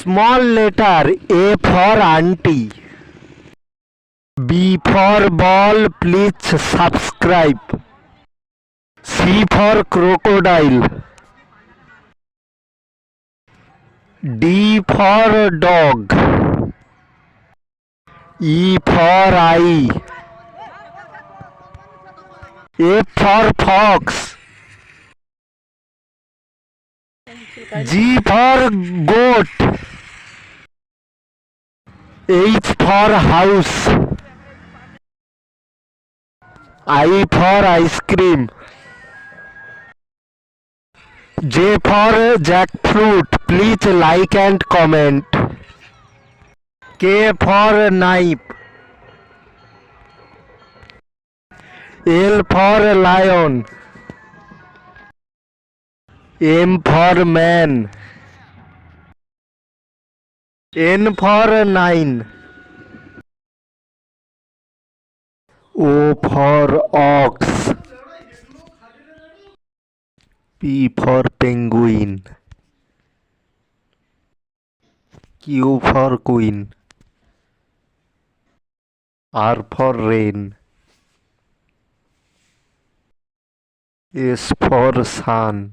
Small letter A for auntie. B for ball, please subscribe. C for crocodile. D for dog. E for eye. F for fox. G for goat. H for house. I for ice cream. J for jackfruit. Please like and comment. K for knife. L for lion. M for man. N for 9. O for ox. P for penguin. Q for queen. R for rain. S for sun.